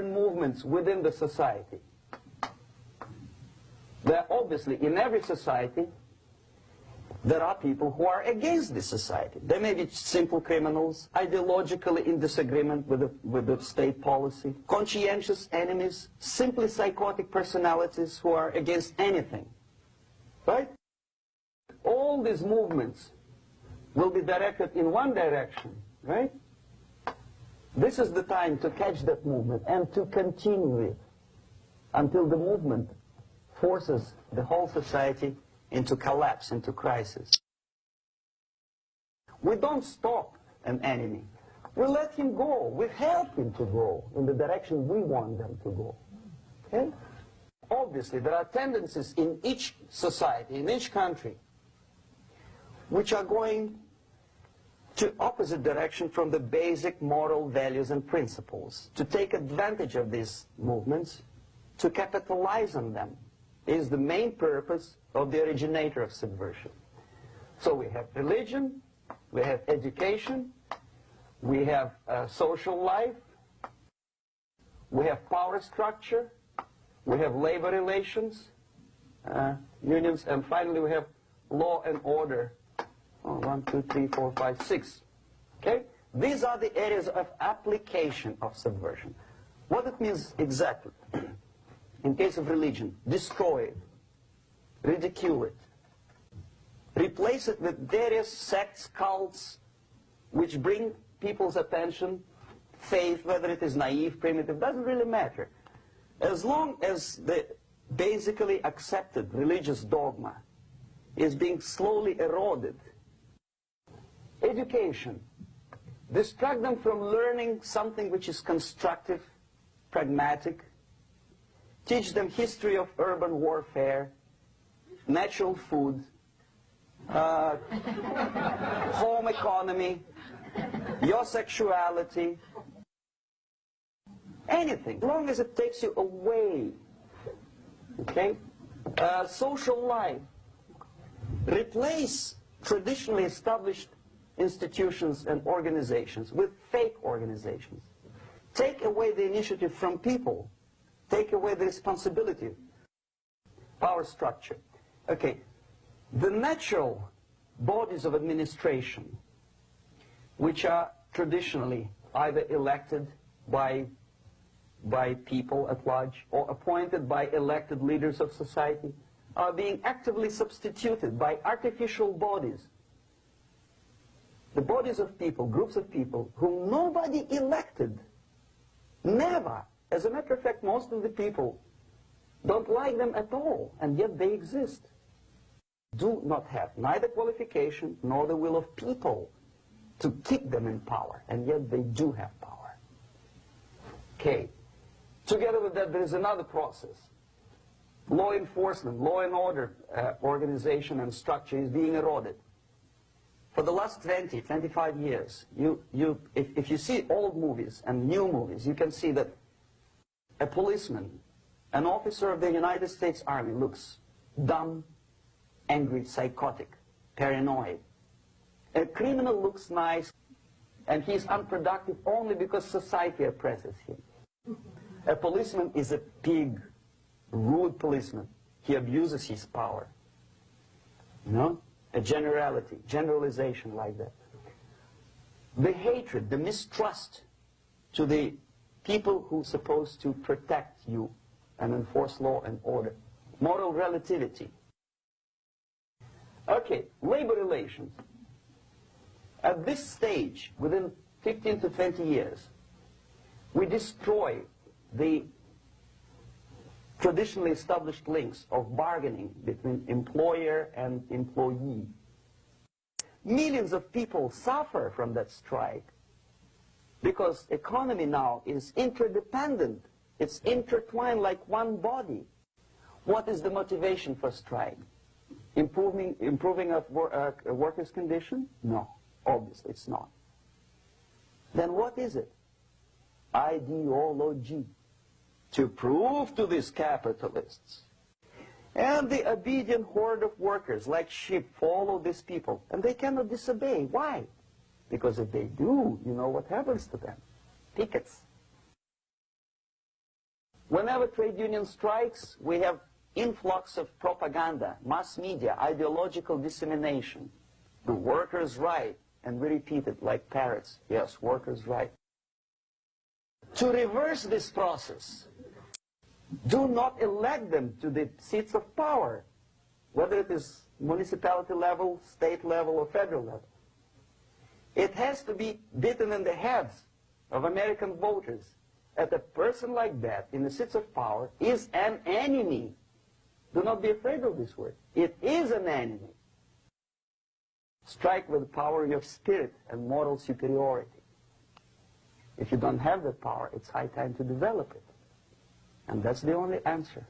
different movements within the society. There are obviously, in every society, there are people who are against this society. They may be simple criminals, ideologically in disagreement with the state policy, conscientious enemies, simply psychotic personalities who are against anything. Right? All these movements will be directed in one direction, right? This is the time to catch that movement and to continue it until the movement forces the whole society into collapse, into crisis. We don't stop an enemy. We let him go. We help him to go in the direction we want them to go. Okay? Obviously, there are tendencies in each society, in each country, which are going to opposite direction from the basic moral values and principles. To take advantage of these movements, to capitalize on them, is the main purpose of the originator of subversion. So we have religion, we have education, we have social life, we have power structure, we have labor relations, unions, and finally we have law and order. 1, 2, 3, 4, 5, 6. Okay? These are the areas of application of subversion. What it means exactly? In case of religion, destroy it, ridicule it, replace it with various sects, cults, which bring people's attention, faith, whether it is naive, primitive, doesn't really matter. As long as the basically accepted religious dogma is being slowly eroded. Education. Distract them from learning something which is constructive, pragmatic. Teach them history of urban warfare, natural food, home economy, your sexuality, anything, as long as it takes you away. Okay? Social life. Replace traditionally established institutions and organizations with fake organizations. Take away the initiative from people. Take away the responsibility. Power structure. Okay, the natural bodies of administration, which are traditionally either elected by people at large or appointed by elected leaders of society, are being actively substituted by artificial bodies. The bodies of people, groups of people, whom nobody elected. Never. As a matter of fact, most of the people don't like them at all, and yet they exist. Do not have neither qualification nor the will of people to keep them in power, and yet they do have power. Okay. Together with that, there is another process. Law enforcement, law and order organization and structure is being eroded. For the last 20, 25 years, if you see old movies and new movies, you can see that a policeman, an officer of the United States Army, looks dumb, angry, psychotic, paranoid. A criminal looks nice, and he's unproductive only because society oppresses him. A policeman is a pig, rude policeman. He abuses his power. You know? A generality, generalization like that. The hatred, the mistrust to the people who are supposed to protect you and enforce law and order. Moral relativity. Okay, labor relations. At this stage, within 15 to 20 years, we destroy the traditionally established links of bargaining between employer and employee. Millions of people suffer from that strike because economy now is interdependent. It's intertwined like one body. What is the motivation for strike? Improving of workers' condition? No, obviously it's not. Then what is it? Ideology. To prove to these capitalists. And the obedient horde of workers, like sheep, follow these people. And they cannot disobey. Why? Because if they do, you know what happens to them? Pickets. Whenever trade union strikes, we have influx of propaganda, mass media, ideological dissemination. The workers' right, and we repeat it like parrots. Yes, workers' right. To reverse this process, do not elect them to the seats of power, whether it is municipality level, state level, or federal level. It has to be beaten in the heads of American voters that a person like that in the seats of power is an enemy. Do not be afraid of this word. It is an enemy. Strike with the power of your spirit and moral superiority. If you don't have that power, it's high time to develop it. And that's the only answer.